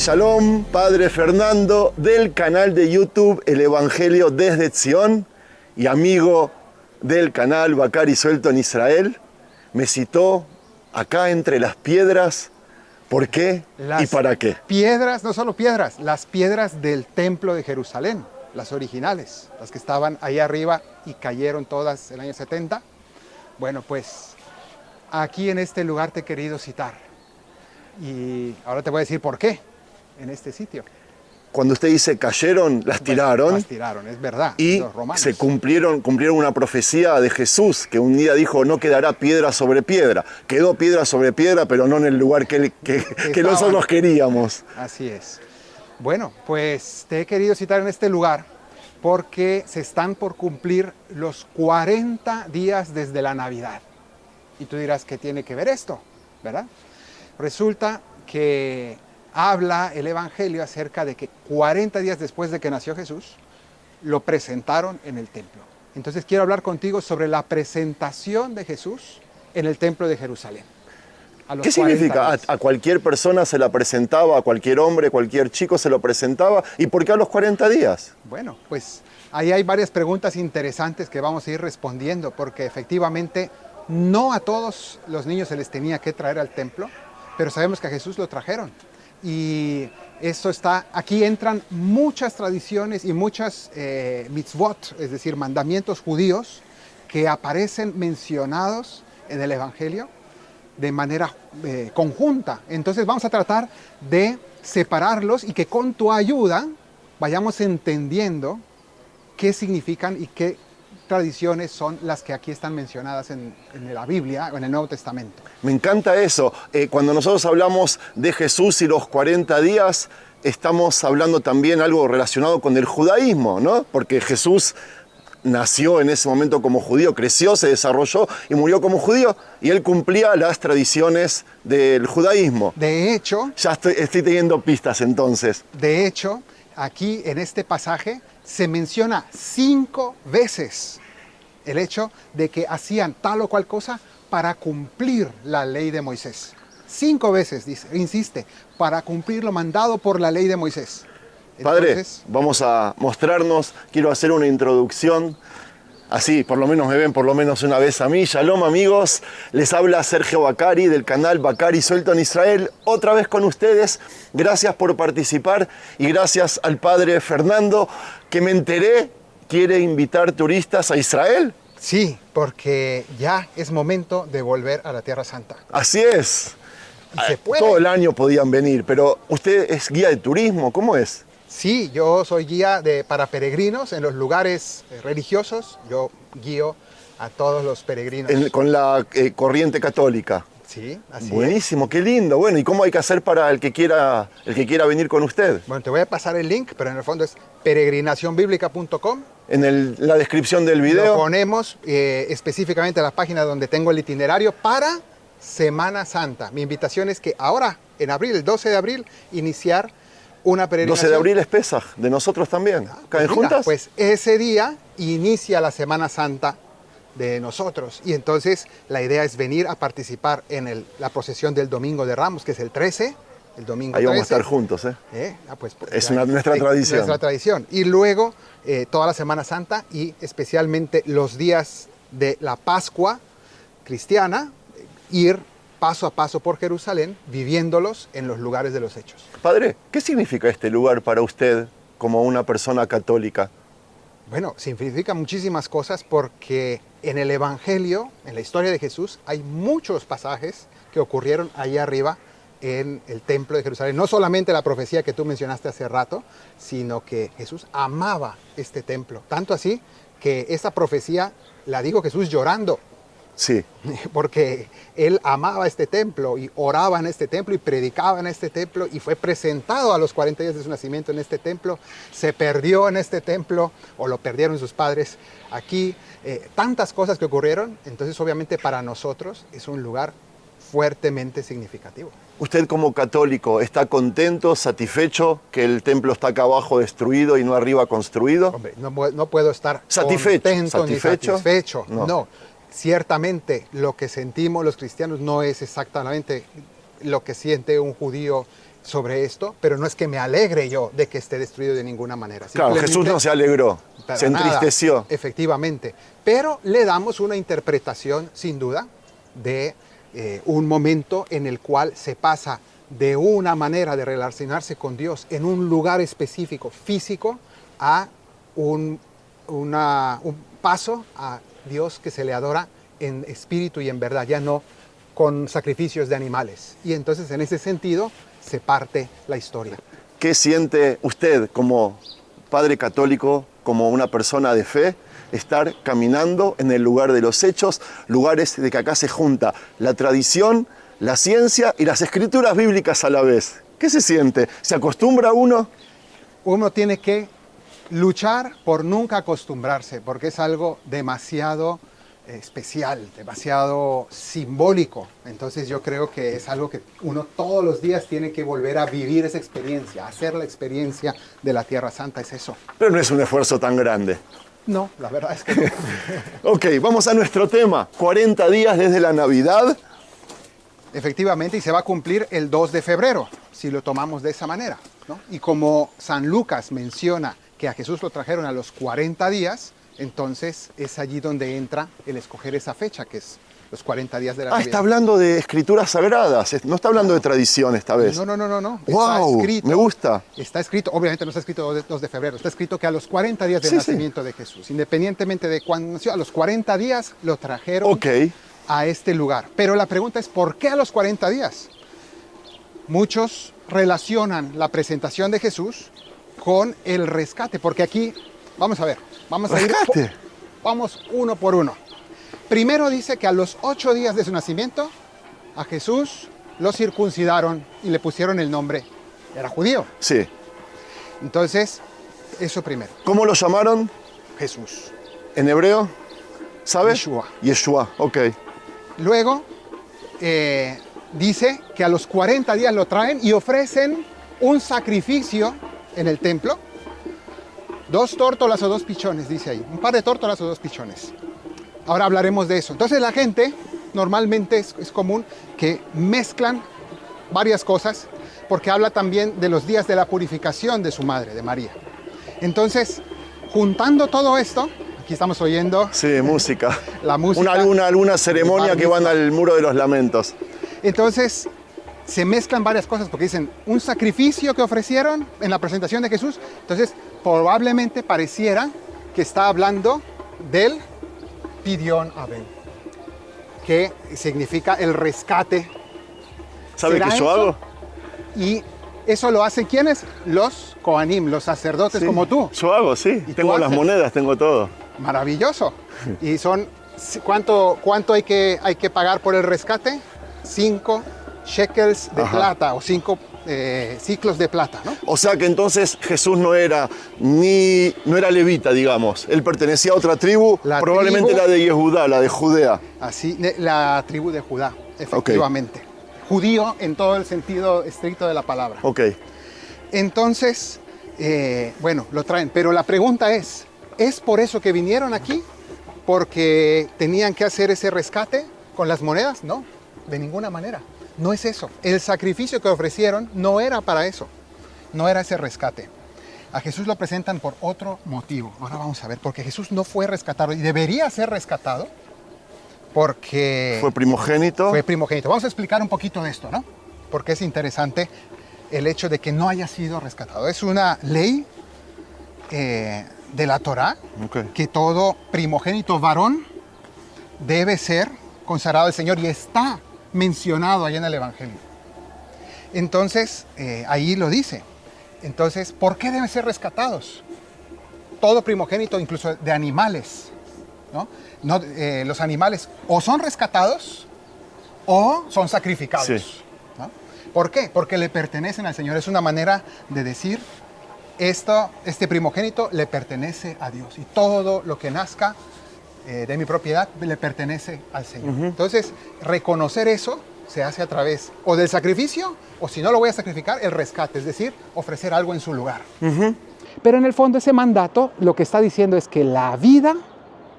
Shalom, Padre Fernando, del canal de YouTube El Evangelio desde Sion y amigo del canal Bacari Suelto en Israel. Me citó acá entre las piedras. ¿Por qué y para qué? Piedras, no solo piedras, las piedras del templo de Jerusalén, las originales, las que estaban ahí arriba y cayeron todas en el año 70. Bueno, pues aquí en este lugar te he querido citar. Y ahora te voy a decir por qué en este sitio. Cuando usted dice cayeron, las tiraron. Las tiraron, es verdad. Y los romanos se cumplieron una profecía de Jesús, que un día dijo, no quedará piedra sobre piedra. Quedó piedra sobre piedra, pero no en el lugar que nosotros queríamos. Así es. Bueno, pues te he querido citar en este lugar porque se están por cumplir los 40 días desde la Navidad. Y tú dirás, ¿qué tiene que ver esto? ¿Verdad? Resulta que habla el Evangelio acerca de que 40 días después de que nació Jesús, lo presentaron en el templo. Entonces quiero hablar contigo sobre la presentación de Jesús en el templo de Jerusalén. ¿Qué significa? ¿A cualquier persona se la presentaba, a cualquier hombre, cualquier chico se lo presentaba? ¿Y por qué a los 40 días? Bueno, pues ahí hay varias preguntas interesantes que vamos a ir respondiendo, porque efectivamente no a todos los niños se les tenía que traer al templo, pero sabemos que a Jesús lo trajeron. Y eso está, aquí entran muchas tradiciones y muchas mitzvot, es decir, mandamientos judíos que aparecen mencionados en el Evangelio de manera conjunta. Entonces vamos a tratar de separarlos y que con tu ayuda vayamos entendiendo qué significan y qué tradiciones son las que aquí están mencionadas en la Biblia o en el Nuevo Testamento. Me encanta eso. Cuando nosotros hablamos de Jesús y los 40 días, estamos hablando también algo relacionado con el judaísmo, ¿no? Porque Jesús nació en ese momento como judío, creció, se desarrolló y murió como judío, y él cumplía las tradiciones del judaísmo. De hecho, ya estoy teniendo pistas entonces. De hecho, aquí en este pasaje se menciona 5 veces el hecho de que hacían tal o cual cosa para cumplir la ley de Moisés. 5 veces, dice, insiste, para cumplir lo mandado por la ley de Moisés. Padre, vamos a mostrarnos, quiero hacer una introducción, así por lo menos me ven por lo menos una vez a mí. Shalom amigos, les habla Sergio Bacari del canal Bacari Suelto en Israel, otra vez con ustedes. Gracias por participar y gracias al Padre Fernando, que me enteré quiere invitar turistas a Israel. Sí, porque ya es momento de volver a la Tierra Santa. Así es. ¿Se puede? Todo el año podían venir, pero usted es guía de turismo, ¿cómo es? Sí, yo soy guía para peregrinos en los lugares religiosos. Yo guío a todos los peregrinos. Con la corriente católica. Sí, así es. Buenísimo, qué lindo. Bueno, ¿y cómo hay que hacer para el que quiera venir con usted? Bueno, te voy a pasar el link, pero en el fondo es peregrinacionbiblica.com. En la descripción del video. Lo ponemos específicamente en la página donde tengo el itinerario para Semana Santa. Mi invitación es que ahora, en abril, el 12 de abril, iniciar una peregrinación. 12 de abril es Pesaj, de nosotros también. ¿Caen juntas? Pues ese día inicia la Semana Santa de nosotros. Y entonces la idea es venir a participar en la procesión del Domingo de Ramos, que es el 13. El domingo ahí 13. vamos a estar juntos, ¿eh? Pues, es nuestra tradición. Nuestra tradición. Y luego toda la Semana Santa y especialmente los días de la Pascua cristiana, ir paso a paso por Jerusalén, viviéndolos en los lugares de los hechos. Padre, ¿qué significa este lugar para usted como una persona católica? Bueno, significa muchísimas cosas porque en el Evangelio, en la historia de Jesús, hay muchos pasajes que ocurrieron ahí arriba en el templo de Jerusalén. No solamente la profecía que tú mencionaste hace rato, sino que Jesús amaba este templo. Tanto así que esa profecía la dijo Jesús llorando. Sí. Porque él amaba este templo y oraba en este templo y predicaba en este templo y fue presentado a los 40 días de su nacimiento en este templo, se perdió en este templo o lo perdieron sus padres aquí. Tantas cosas que ocurrieron, entonces obviamente para nosotros es un lugar fuertemente significativo. ¿Usted como católico está contento, satisfecho que el templo está acá abajo destruido y no arriba construido? Hombre, no puedo estar ¿Satisfecho? contento ni ¿Satisfecho? satisfecho. No. Ciertamente lo que sentimos los cristianos no es exactamente lo que siente un judío sobre esto, pero no es que me alegre yo de que esté destruido de ninguna manera. Claro, Jesús Simplemente, no se alegró, para se entristeció. nada, efectivamente. Pero le damos una interpretación, sin duda, de un momento en el cual se pasa de una manera de relacionarse con Dios en un lugar específico, físico, a un paso a Dios que se le adora en espíritu y en verdad, ya no con sacrificios de animales. Y entonces, en ese sentido, se parte la historia. ¿Qué siente usted como padre católico, como una persona de fe, estar caminando en el lugar de los hechos, lugares de que acá se junta la tradición, la ciencia y las escrituras bíblicas a la vez? ¿Qué se siente? ¿Se acostumbra uno? Uno tiene que luchar por nunca acostumbrarse, porque es algo demasiado especial, demasiado simbólico. Entonces yo creo que es algo que uno todos los días tiene que volver a vivir esa experiencia, hacer la experiencia de la Tierra Santa, es eso. Pero no es un esfuerzo tan grande. No, la verdad es que no. Ok, vamos a nuestro tema. 40 días desde la Navidad. Efectivamente, y se va a cumplir el 2 de febrero, si lo tomamos de esa manera, ¿no? Y como San Lucas menciona que a Jesús lo trajeron a los 40 días, entonces es allí donde entra el escoger esa fecha, que es los 40 días de la Navidad. Está hablando de escrituras sagradas, no está hablando de tradición esta vez. No. Wow, está escrito, me gusta. Está escrito, obviamente no está escrito 2 de febrero, está escrito que a los 40 días del Sí, nacimiento de Jesús, independientemente de cuándo nació, a los 40 días lo trajeron a este lugar. Pero la pregunta es, ¿por qué a los 40 días? Muchos relacionan la presentación de Jesús con el rescate, porque aquí, vamos a ver, vamos a ir, vamos uno por uno. Primero dice que a los 8 días de su nacimiento, a Jesús lo circuncidaron y le pusieron el nombre, era judío. Sí. Entonces, eso primero. ¿Cómo lo llamaron? Jesús. ¿En hebreo? ¿Sabes? Yeshua. Yeshua, ok. Luego, dice que a los 40 días lo traen y ofrecen un sacrificio en el templo. 2 tórtolas o 2 pichones, dice ahí. Un par de tórtolas o 2 pichones. Ahora hablaremos de eso. Entonces la gente, normalmente es común que mezclan varias cosas, porque habla también de los días de la purificación de su madre, de María. Entonces, juntando todo esto, aquí estamos oyendo... Sí, música. La música. Alguna ceremonia que van al Muro de los Lamentos. Entonces, se mezclan varias cosas, porque dicen, un sacrificio que ofrecieron en la presentación de Jesús. Entonces, probablemente pareciera que está hablando del Pidión Abel, que significa el rescate. ¿Sabe qué yo eso? hago? Y eso lo hacen ¿quiénes? Los Kohanim, los sacerdotes, Sí, como tú. Yo hago, sí. ¿Y Tengo tú las haces? monedas, tengo todo. Maravilloso. Y son, ¿cuánto hay que pagar por el rescate? 5 shekels de plata o 5 ciclos de plata, ¿no? O sea que entonces Jesús no era levita, digamos. Él pertenecía a otra tribu, probablemente la de Yehudá, la de Judea. Así, la tribu de Judá, efectivamente. Judío en todo el sentido estricto de la palabra. Ok. Entonces, bueno, lo traen. Pero la pregunta ¿es por eso que vinieron aquí? ¿Porque tenían que hacer ese rescate con las monedas? No, de ninguna manera. No es eso. El sacrificio que ofrecieron no era para eso. No era ese rescate. A Jesús lo presentan por otro motivo. Ahora vamos a ver, porque Jesús no fue rescatado y debería ser rescatado porque... Fue primogénito. Fue primogénito. Vamos a explicar un poquito de esto, ¿no? Porque es interesante el hecho de que no haya sido rescatado. Es una ley de la Torá, que todo primogénito varón debe ser consagrado al Señor y está mencionado ahí en el Evangelio. Entonces, ahí lo dice. Entonces, ¿por qué deben ser rescatados? Todo primogénito, incluso de animales, ¿no? Los animales o son rescatados o son sacrificados. Sí. ¿No? ¿Por qué? Porque le pertenecen al Señor. Es una manera de decir, este primogénito le pertenece a Dios. Y todo lo que nazca de mi propiedad le pertenece al Señor. Entonces, reconocer eso se hace a través o del sacrificio, o si no lo voy a sacrificar, el rescate, es decir, ofrecer algo en su lugar. Pero en el fondo ese mandato lo que está diciendo es que la vida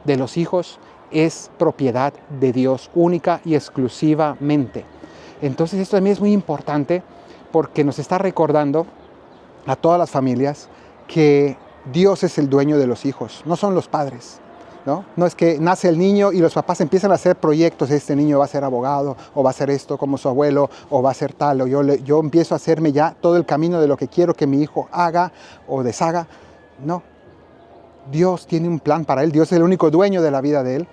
de los hijos es propiedad de Dios única y exclusivamente. Entonces esto también es muy importante porque nos está recordando a todas las familias que Dios es el dueño de los hijos, no son los padres. No es que nace el niño y los papás empiezan a hacer proyectos, este niño va a ser abogado, o va a ser esto como su abuelo, o va a ser tal, o yo empiezo a hacerme ya todo el camino de lo que quiero que mi hijo haga o deshaga. No, Dios tiene un plan para él, Dios es el único dueño de la vida de él,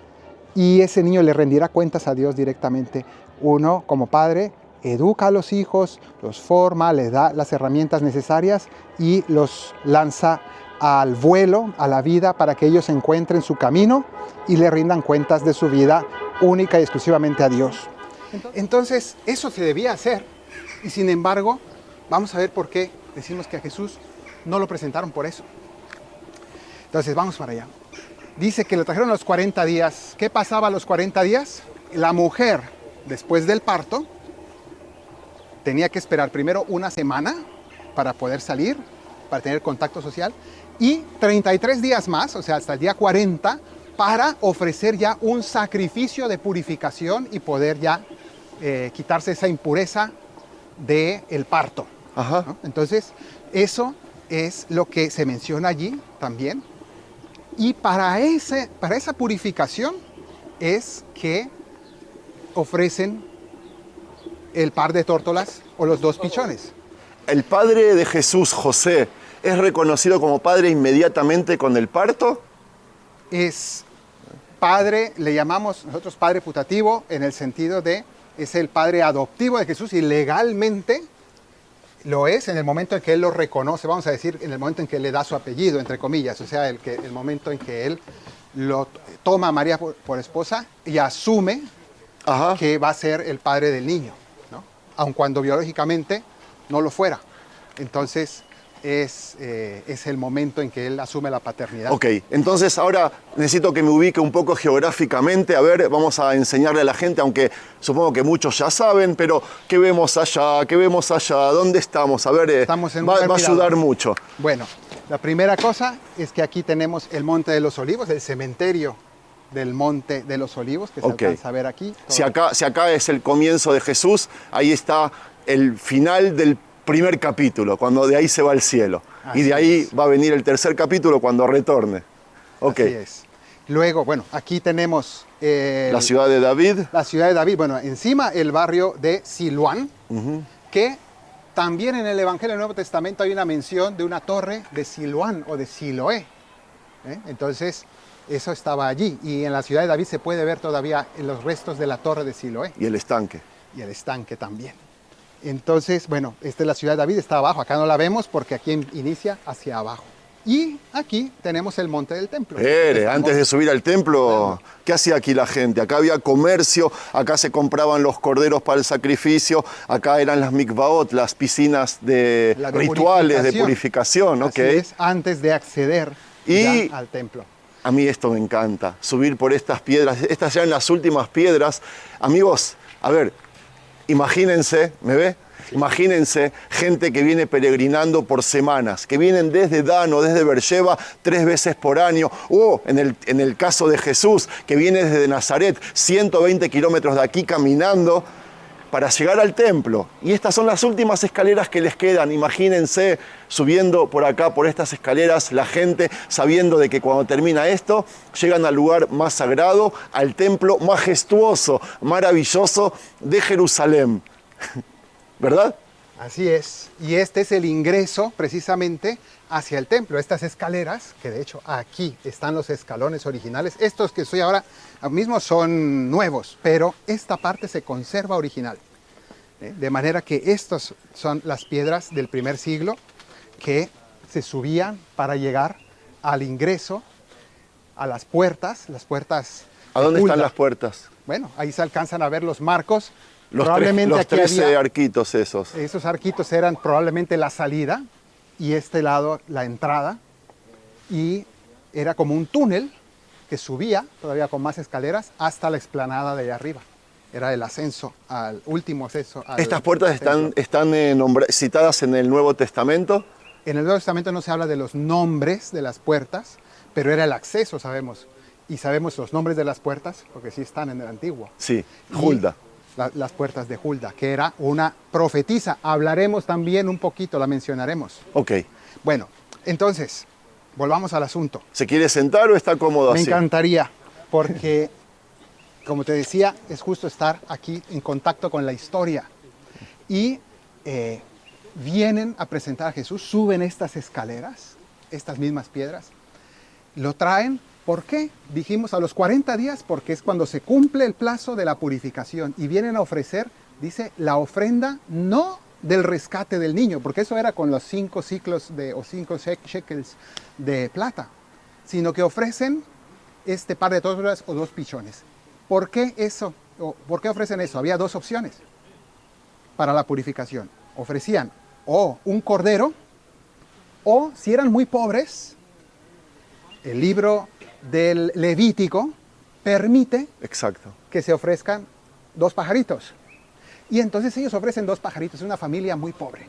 y ese niño le rendirá cuentas a Dios directamente. Uno, como padre, educa a los hijos, los forma, les da las herramientas necesarias y los lanza al vuelo, a la vida, para que ellos encuentren su camino y le rindan cuentas de su vida única y exclusivamente a Dios. Entonces, eso se debía hacer. Y sin embargo, vamos a ver por qué decimos que a Jesús no lo presentaron por eso. Entonces, vamos para allá. Dice que lo trajeron a los 40 días. ¿Qué pasaba a los 40 días? La mujer, después del parto, tenía que esperar primero una semana para poder salir, para tener contacto social, y 33 días más, o sea, hasta el día 40, para ofrecer ya un sacrificio de purificación y poder ya quitarse esa impureza del parto. Ajá. ¿No? Entonces, eso es lo que se menciona allí también. Y para esa purificación es que ofrecen el par de tórtolas o los 2 pichones. ¿El padre de Jesús, José, es reconocido como padre inmediatamente con el parto? Es padre, le llamamos nosotros padre putativo, en el sentido de es el padre adoptivo de Jesús, y legalmente lo es en el momento en que él lo reconoce, vamos a decir, en el momento en que le da su apellido, entre comillas, o sea, el momento en que él lo toma a María por esposa y asume Ajá. que va a ser el padre del niño, ¿no? Aun cuando biológicamente no lo fuera. Entonces, es el momento en que él asume la paternidad. Ok, entonces ahora necesito que me ubique un poco geográficamente. A ver, vamos a enseñarle a la gente, aunque supongo que muchos ya saben, pero ¿qué vemos allá? ¿Qué vemos allá? ¿Dónde estamos? A ver, Estamos en un va a mirador. ayudar mucho. Bueno, la primera cosa es que aquí tenemos el Monte de los Olivos, el cementerio del Monte de los Olivos, que se alcanza a ver aquí. Si acá es el comienzo de Jesús, ahí está el final del primer capítulo, cuando de ahí se va al cielo. Así y de ahí es. va a venir el tercer capítulo cuando retorne. Ok. Así es. Luego, bueno, aquí tenemos La ciudad de David. la ciudad de David. Bueno, encima el barrio de Siloán, que también en el Evangelio del Nuevo Testamento hay una mención de una torre de Siloán o de Siloé. Entonces, eso estaba allí. Y en la ciudad de David se puede ver todavía los restos de la torre de Siloé. Y el estanque. Y el estanque también. Entonces, bueno, esta es la ciudad de David, está abajo. Acá no la vemos porque aquí inicia hacia abajo. Y aquí tenemos el monte del templo. Antes de subir al templo, ¿qué hacía aquí la gente? Acá había comercio, acá se compraban los corderos para el sacrificio, acá eran las mikvaot, las piscinas de rituales de purificación. Así es, antes de acceder ya al templo. A mí esto me encanta, subir por estas piedras, estas ya en las últimas piedras. Amigos, a ver, imagínense, ¿me ve? Sí. Imagínense gente que viene peregrinando por semanas, que vienen desde Dan o desde Beersheba 3 veces por año, o en el caso de Jesús, que viene desde Nazaret, 120 kilómetros de aquí caminando para llegar al templo. Y estas son las últimas escaleras que les quedan. Imagínense subiendo por acá, por estas escaleras, la gente sabiendo de que cuando termina esto, llegan al lugar más sagrado, al templo majestuoso, maravilloso de Jerusalén. ¿Verdad? Así es. Y este es el ingreso precisamente hacia el templo. Estas escaleras, que de hecho aquí están los escalones originales. Estos que estoy ahora mismo son nuevos, pero esta parte se conserva original. De manera que estas son las piedras del primer siglo que se subían para llegar al ingreso, a las puertas. ¿A dónde están las puertas? Bueno, ahí se alcanzan a ver los marcos. Los 13 arquitos esos. Esos arquitos eran probablemente la salida y este lado la entrada. Y era como un túnel que subía, todavía con más escaleras, hasta la explanada de allá arriba. Era el ascenso, al último acceso. ¿Estas puertas están citadas en el Nuevo Testamento? En el Nuevo Testamento no se habla de los nombres de las puertas, pero era el acceso, sabemos. Y sabemos los nombres de las puertas, porque sí están en el Antiguo. Sí, Hulda. las puertas de Hulda, que era una profetisa. Hablaremos también un poquito, la mencionaremos. Ok. Bueno, entonces, volvamos al asunto. ¿Se quiere sentar o está cómodo Me así? encantaría, porque, como te decía, es justo estar aquí en contacto con la historia. Y vienen a presentar a Jesús, suben estas escaleras, estas mismas piedras, lo traen. ¿Por qué? Dijimos a los 40 días, porque es cuando se cumple el plazo de la purificación y vienen a ofrecer, dice, la ofrenda no del rescate del niño, porque eso era con los 5 ciclos o 5 shekels de plata, sino que ofrecen este par de toras o 2 pichones. ¿Por qué eso? ¿Por qué ofrecen eso? Había 2 opciones para la purificación. Ofrecían o un cordero, o si eran muy pobres, el libro del Levítico permite Exacto. que se ofrezcan 2 pajaritos. Y entonces ellos ofrecen 2 pajaritos. Es una familia muy pobre.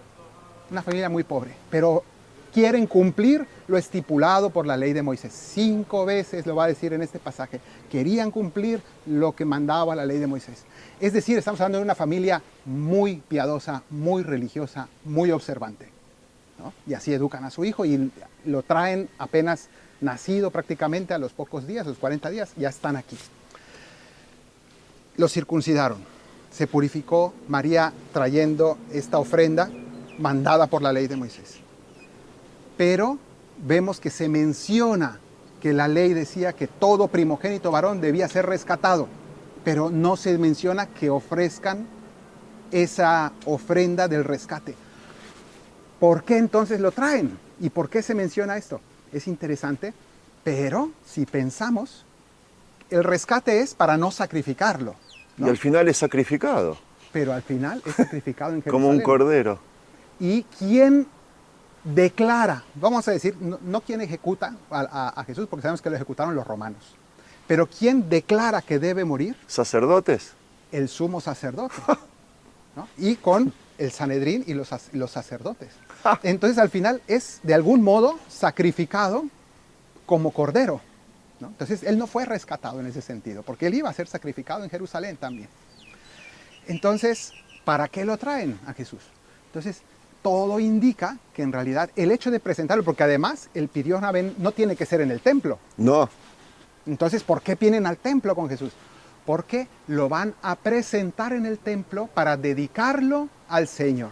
Una familia muy pobre. Pero quieren cumplir lo estipulado por la ley de Moisés. 5 veces lo va a decir en este pasaje. Querían cumplir lo que mandaba la ley de Moisés. Es decir, estamos hablando de una familia muy piadosa, muy religiosa, muy observante, ¿no? Y así educan a su hijo y lo traen apenas nacido prácticamente a los pocos días, a los 40 días, ya están aquí. Lo circuncidaron, se purificó María trayendo esta ofrenda mandada por la ley de Moisés. Pero vemos que se menciona que la ley decía que todo primogénito varón debía ser rescatado, pero no se menciona que ofrezcan esa ofrenda del rescate. ¿Por qué entonces lo traen? ¿Y por qué se menciona esto? Es interesante, pero si pensamos, el rescate es para no sacrificarlo, ¿no? Y al final es sacrificado. Pero al final es sacrificado en Jerusalén. Como un cordero. ¿Y quién declara? Vamos a decir, no quién ejecuta a Jesús, porque sabemos que lo ejecutaron los romanos. Pero ¿quién declara que debe morir? ¿Sacerdotes? El sumo sacerdote, ¿no? Y con el Sanedrín y los sacerdotes. Entonces al final es de algún modo sacrificado como cordero, ¿no? Entonces él no fue rescatado en ese sentido, porque él iba a ser sacrificado en Jerusalén también. Entonces, ¿para qué lo traen a Jesús? Entonces, todo indica que en realidad el hecho de presentarlo, porque además el Pidyon Haben no tiene que ser en el templo. No. Entonces, ¿por qué vienen al templo con Jesús? Porque lo van a presentar en el templo para dedicarlo al Señor.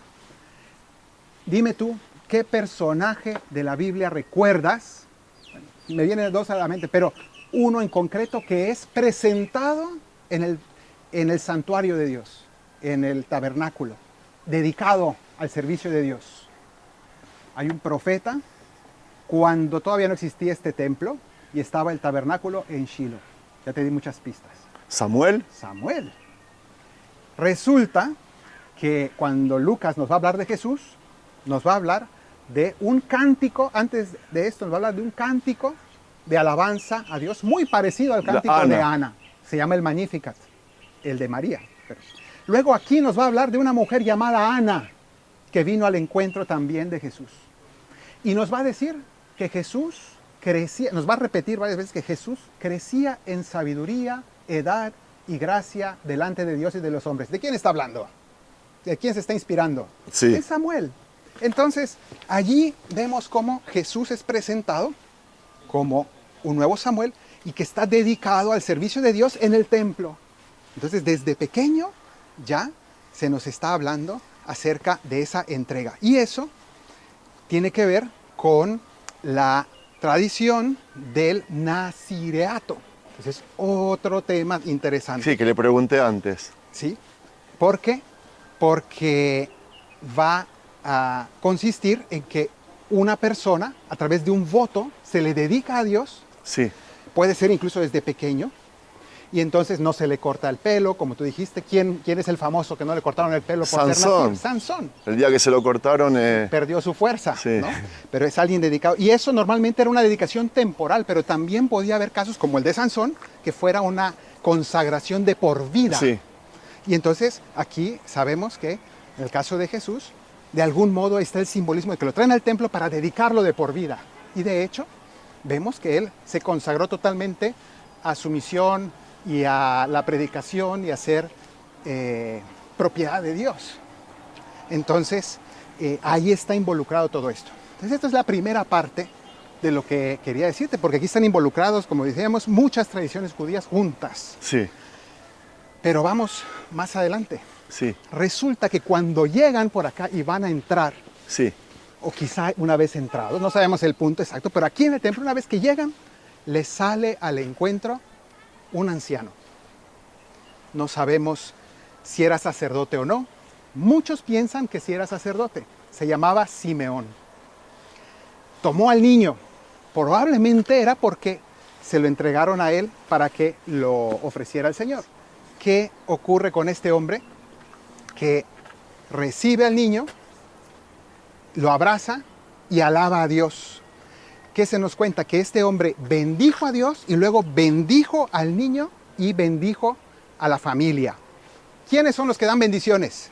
Dime tú, ¿qué personaje de la Biblia recuerdas? Bueno, me vienen 2 a la mente, pero uno en concreto que es presentado en el santuario de Dios, en el tabernáculo, dedicado al servicio de Dios. Hay un profeta cuando todavía no existía este templo y estaba el tabernáculo en Shiloh. Ya te di muchas pistas. ¿Samuel? Samuel. Resulta que cuando Lucas nos va a hablar de Jesús, nos va a hablar de un cántico, antes de esto nos va a hablar de un cántico de alabanza a Dios, muy parecido al cántico de Ana. Se llama el Magnificat, el de María. Luego aquí nos va a hablar de una mujer llamada Ana, que vino al encuentro también de Jesús. Y nos va a decir que Jesús crecía, nos va a repetir varias veces que Jesús crecía en sabiduría, edad y gracia delante de Dios y de los hombres. ¿De quién está hablando? ¿De quién se está inspirando? Sí. En Samuel. Entonces, allí vemos cómo Jesús es presentado como un nuevo Samuel y que está dedicado al servicio de Dios en el templo. Entonces, desde pequeño ya se nos está hablando acerca de esa entrega. Y eso tiene que ver con la tradición del nazireato. Entonces, otro tema interesante. Sí, que le pregunté antes. ¿Sí? ¿Por qué? Porque va a consistir en que una persona, a través de un voto, se le dedica a Dios. Sí. Puede ser incluso desde pequeño. Y entonces no se le corta el pelo, como tú dijiste. ¿Quién es el famoso que no le cortaron el pelo por ser nacido? Sansón. El día que se lo cortaron... perdió su fuerza, sí. ¿no? Pero es alguien dedicado. Y eso normalmente era una dedicación temporal, pero también podía haber casos como el de Sansón, que fuera una consagración de por vida. Sí. Y entonces aquí sabemos que en el caso de Jesús, de algún modo está el simbolismo de que lo traen al templo para dedicarlo de por vida. Y de hecho, vemos que él se consagró totalmente a su misión y a la predicación y a ser propiedad de Dios. Entonces, ahí está involucrado todo esto. Entonces, esta es la primera parte de lo que quería decirte, porque aquí están involucrados, como decíamos, muchas tradiciones judías juntas. Sí, Pero vamos más adelante. sí, Resulta que cuando llegan por acá y van a entrar, sí. o quizá una vez entrados, no sabemos el punto exacto, pero aquí en el templo, una vez que llegan, les sale al encuentro un anciano. No sabemos si era sacerdote o no. Muchos piensan que sí era sacerdote. Se llamaba Simeón. Tomó al niño. Probablemente era porque se lo entregaron a él para que lo ofreciera al Señor. ¿Qué ocurre con este hombre? Que recibe al niño, lo abraza y alaba a Dios. ¿Qué se nos cuenta? Que este hombre bendijo a Dios y luego bendijo al niño y bendijo a la familia. ¿Quiénes son los que dan bendiciones?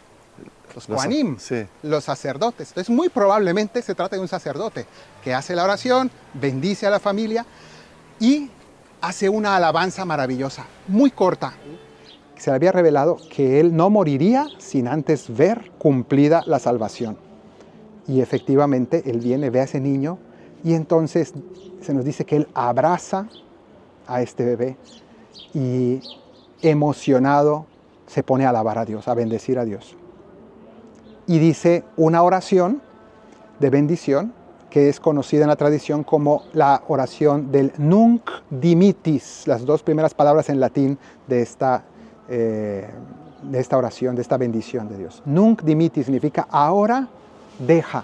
Los Kohanim, sí. los sacerdotes. Entonces, muy probablemente se trata de un sacerdote que hace la oración, bendice a la familia y hace una alabanza maravillosa, muy corta. Se le había revelado que él no moriría sin antes ver cumplida la salvación. Y efectivamente, él viene, ve a ese niño y entonces se nos dice que él abraza a este bebé y emocionado se pone a alabar a Dios, a bendecir a Dios. Y dice una oración de bendición que es conocida en la tradición como la oración del Nunc Dimittis, las dos primeras palabras en latín de esta oración, de esta bendición de Dios. Nunc Dimittis significa ahora deja,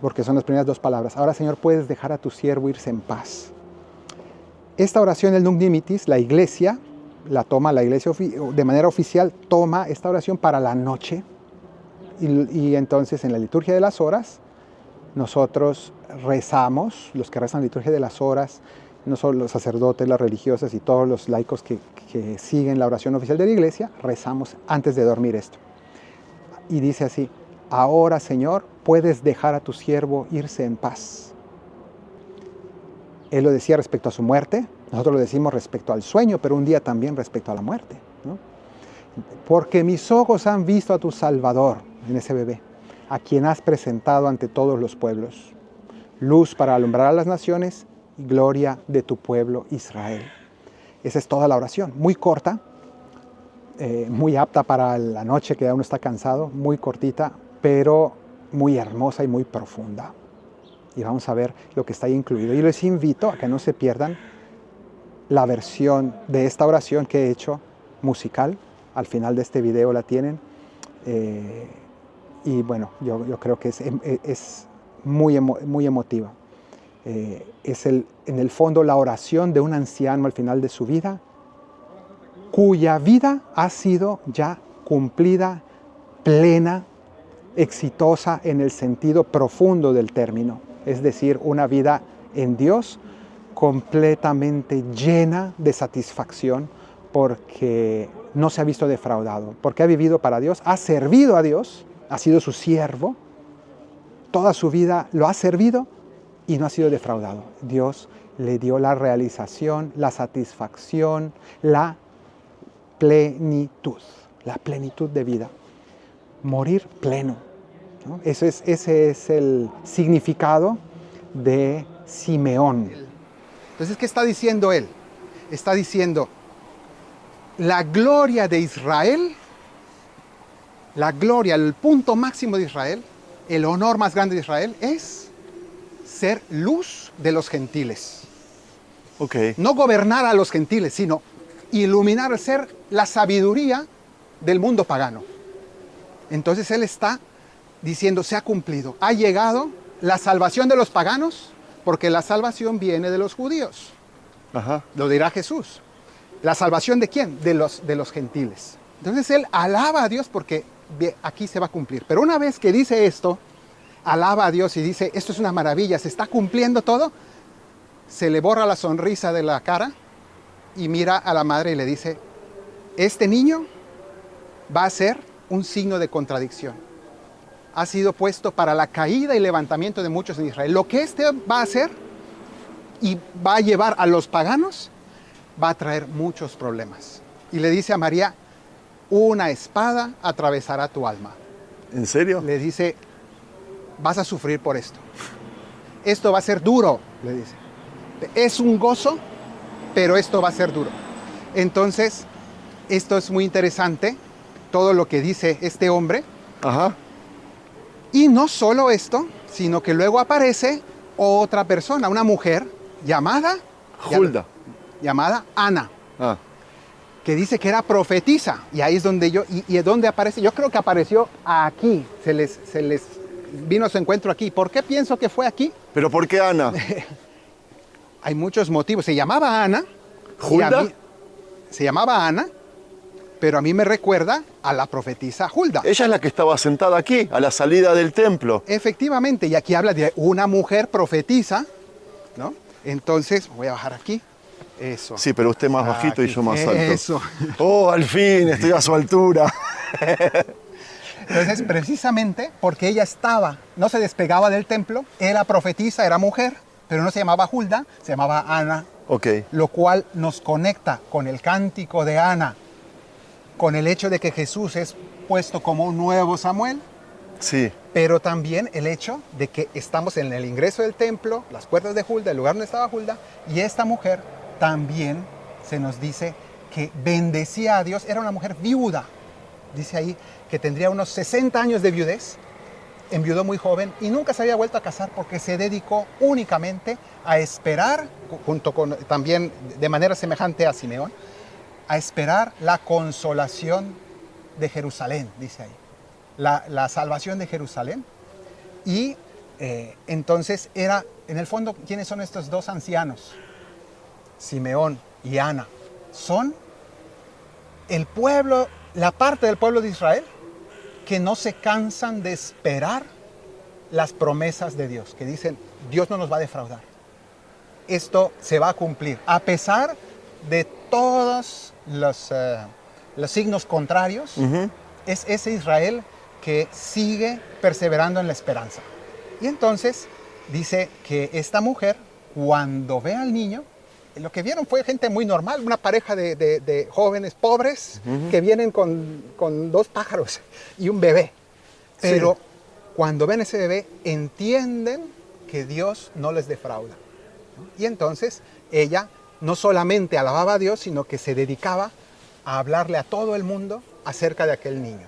porque son las primeras dos palabras. Ahora, Señor, puedes dejar a tu siervo irse en paz. Esta oración del Nunc Dimittis, la iglesia de manera oficial toma esta oración para la noche y entonces en la liturgia de las horas nosotros rezamos, los que rezan la liturgia de las horas, no solo los sacerdotes, las religiosas y todos los laicos que siguen la oración oficial de la iglesia, rezamos antes de dormir esto. Y dice así: ahora, Señor, puedes dejar a tu siervo irse en paz. Él lo decía respecto a su muerte, nosotros lo decimos respecto al sueño, pero un día también respecto a la muerte, ¿no? Porque mis ojos han visto a tu Salvador, en ese bebé, a quien has presentado ante todos los pueblos, luz para alumbrar a las naciones y gloria de tu pueblo Israel. Esa es toda la oración, muy corta, muy apta para la noche que uno está cansado, muy cortita, pero muy hermosa y muy profunda. Y vamos a ver lo que está ahí incluido. Y les invito a que no se pierdan la versión de esta oración que he hecho musical. Al final de este video la tienen. Y bueno, yo creo que es muy emotiva. Es en el fondo la oración de un anciano al final de su vida, cuya vida ha sido ya cumplida, plena, exitosa en el sentido profundo del término. Es decir, una vida en Dios completamente llena de satisfacción porque no se ha visto defraudado, porque ha vivido para Dios, ha servido a Dios, ha sido su siervo, toda su vida lo ha servido y no ha sido defraudado. Dios le dio la realización, la satisfacción, la plenitud de vida. Morir pleno, ¿no? Ese es el significado de Simeón. Entonces, ¿qué está diciendo él? Está diciendo, la gloria de Israel, la gloria, el punto máximo de Israel, el honor más grande de Israel es ser luz de los gentiles. Okay. No gobernar a los gentiles, sino iluminar, ser la sabiduría del mundo pagano. Entonces él está diciendo, se ha cumplido, ha llegado la salvación de los paganos, porque la salvación viene de los judíos. Ajá. Lo dirá Jesús. ¿La salvación de quién? De los gentiles. Entonces él alaba a Dios porque aquí se va a cumplir. Pero una vez que dice esto, alaba a Dios y dice, esto es una maravilla, se está cumpliendo todo, se le borra la sonrisa de la cara y mira a la madre y le dice, este niño va a ser un signo de contradicción. Ha sido puesto para la caída y levantamiento de muchos en Israel. Lo que este va a hacer y va a llevar a los paganos, va a traer muchos problemas. y le dice a María, una espada atravesará tu alma. ¿En serio? Le dice, vas a sufrir por esto. Esto va a ser duro, le dice. Es un gozo, pero esto va a ser duro. Entonces, esto es muy interesante, todo lo que dice este hombre. Ajá. Y no solo esto, sino que luego aparece otra persona, una mujer llamada Hulda. llamada Ana, Ah, que dice que era profetisa. Y ahí es donde y es donde aparece. Yo creo que apareció aquí, se les vino a su encuentro aquí. ¿Por qué pienso que fue aquí? ¿pero por qué Ana? Hay muchos motivos. Se llamaba Ana. y a ¿Hulda? mí- Se llamaba Ana, pero a mí me recuerda a la profetisa Hulda. Ella es la que estaba sentada aquí, a la salida del templo. Efectivamente, y aquí habla de una mujer profetisa, ¿no? Entonces, voy a bajar aquí. Eso. Sí, pero usted más bajito y Aquí. yo más alto. Eso. Oh, al fin, estoy a su altura. Entonces, precisamente porque ella no se despegaba del templo, era profetisa, era mujer, pero no se llamaba Hulda, se llamaba Ana, Ok. lo cual nos conecta con el cántico de Ana, con el hecho de que Jesús es puesto como un nuevo Samuel, Sí. pero también el hecho de que estamos en el ingreso del templo, las puertas de Hulda, el lugar donde estaba Hulda, y esta mujer también se nos dice que bendecía a Dios, era una mujer viuda, dice ahí que tendría unos 60 años de viudez, enviudó muy joven y nunca se había vuelto a casar porque se dedicó únicamente a esperar, junto con también de manera semejante a Simeón, a esperar la consolación de Jerusalén, dice ahí, la salvación de Jerusalén. Y entonces era, en el fondo, ¿quiénes son estos dos ancianos? Simeón y Ana. Son el pueblo, la parte del pueblo de Israel que no se cansan de esperar las promesas de Dios, que dicen, Dios no nos va a defraudar. Esto se va a cumplir, a pesar de todos los signos contrarios. Es ese Israel que sigue perseverando en la esperanza. Y entonces dice que esta mujer, cuando ve al niño, lo que vieron fue gente muy normal, una pareja de jóvenes pobres que vienen con dos pájaros y un bebé. Pero Sí. cuando ven ese bebé, entienden que Dios no les defrauda, ¿no? Y entonces ella no solamente alababa a Dios, sino que se dedicaba a hablarle a todo el mundo acerca de aquel niño,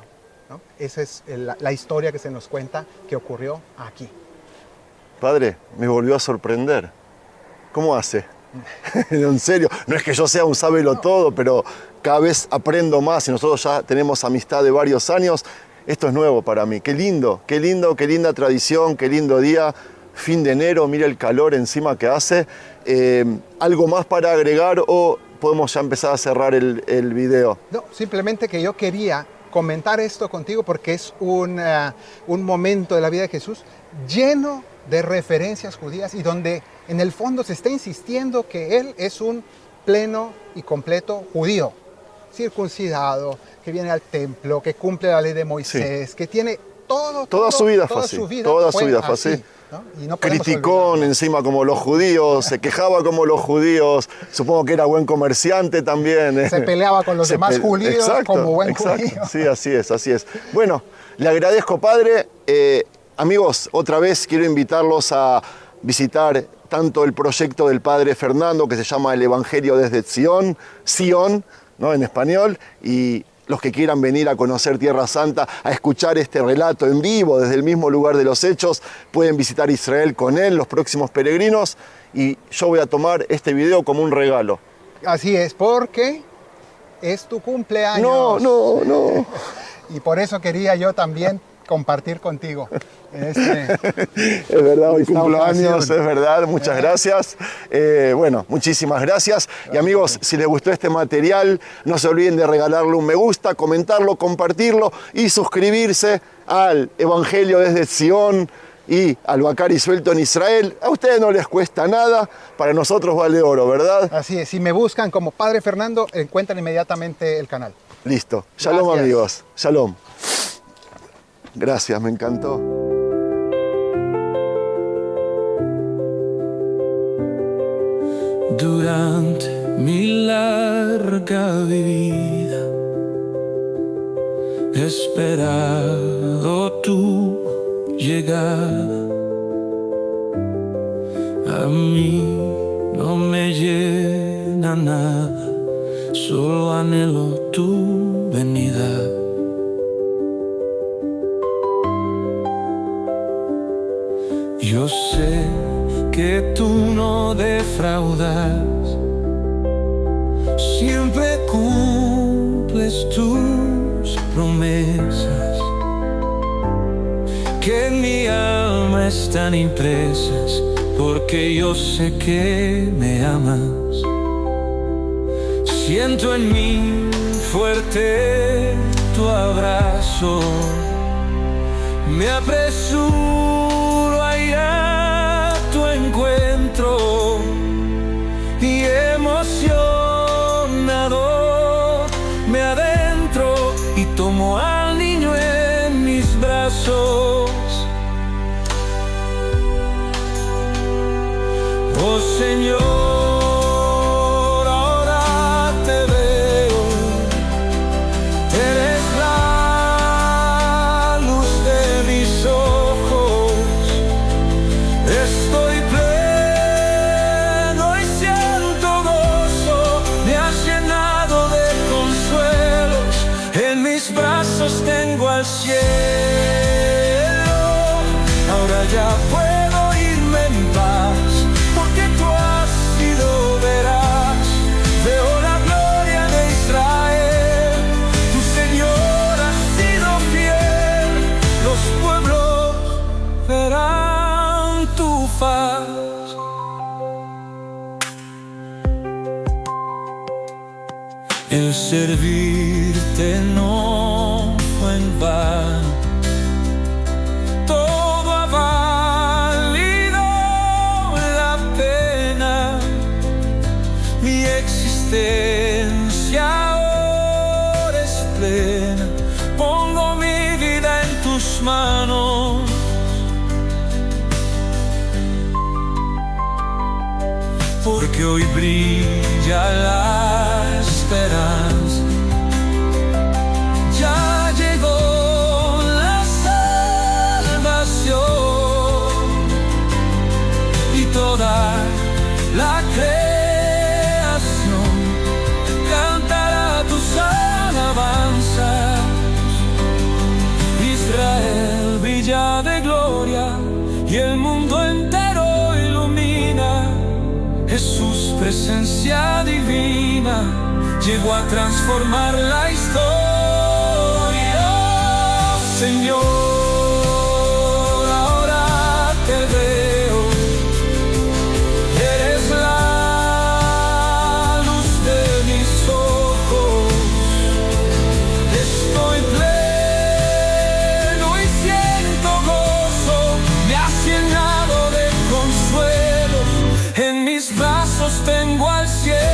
¿no? Esa es la historia que se nos cuenta que ocurrió aquí. Padre, me volvió a sorprender. ¿Cómo hace? En serio, no es que yo sea un sábelo-todo, pero cada vez aprendo más y nosotros ya tenemos amistad de varios años. Esto es nuevo para mí. Qué lindo, qué linda tradición, qué lindo día. Fin de enero, mira el calor encima que hace. ¿Algo más para agregar o podemos ya empezar a cerrar el video? No, simplemente que yo quería comentar esto contigo porque es un momento de la vida de Jesús lleno de referencias judías y donde en el fondo se está insistiendo que Él es un pleno y completo judío, circuncidado, que viene al templo, que cumple la ley de Moisés, que tiene Toda su vida fue toda así. su vida Toda su vida fue así, así. ¿no? Y no podemos Criticón olvidarlo. encima como los judíos, se quejaba como los judíos, supongo que era buen comerciante también. Se peleaba con los demás judíos como buen judío. Sí, así es, así es. Bueno, le agradezco, Padre. Amigos, otra vez quiero invitarlos a visitar tanto el proyecto del Padre Fernando, que se llama El Evangelio desde Sion, ¿no? En español, y los que quieran venir a conocer Tierra Santa, a escuchar este relato en vivo desde el mismo lugar de los hechos, pueden visitar Israel con él, los próximos peregrinos, y yo voy a tomar este video como un regalo. Así es, porque es tu cumpleaños. No. Y por eso quería yo también compartir contigo. Es verdad, hoy cumplo años, es verdad, muchas gracias. Bueno, muchísimas gracias. Y amigos, si les gustó este material, no se olviden de regalarle un me gusta, comentarlo, compartirlo y suscribirse al Evangelio desde Sion y al Bacari Suelto en Israel. A ustedes no les cuesta nada, para nosotros vale oro, ¿verdad? Así es, si me buscan como Padre Fernando, encuentran inmediatamente el canal. Listo. Shalom, Gracias. amigos. Shalom. Gracias, me encantó. Durante mi larga vida, he esperado tu llegada. A mí no me llena nada, solo anhelo tu venida. Yo sé que tú no defraudas, siempre cumples tus promesas, que en mi alma están impresas, porque yo sé que me amas. Siento en mí fuerte tu abrazo, me apresuro a ir a tu encuentro y emocionado me adentro y tomo al niño en mis brazos. Oh Señor, ahora te veo, eres la luz de mis ojos. Estoy pleno y siento gozo, me has llenado de consuelos, en mis brazos tengo al cielo. Ahora ya puedo irme en paz, porque tú has sido veraz. Veo la gloria de Israel, tu Señor ha sido fiel. Los pueblos verán tu faz. El servirte no fue en vano, todo ha valido la pena. Mi existencia ahora es plena, pongo mi vida en tus manos. Porque hoy brilla la esperanza, ya llegó la salvación y toda la creación cantará tus alabanzas. Israel brilla de gloria y el mundo entero ilumina. Jesús, presencia divina, llegó a transformar la historia. Señor, ahora te veo, eres la luz de mis ojos. Estoy pleno y siento gozo, me has llenado de consuelo, en mis brazos tengo al cielo.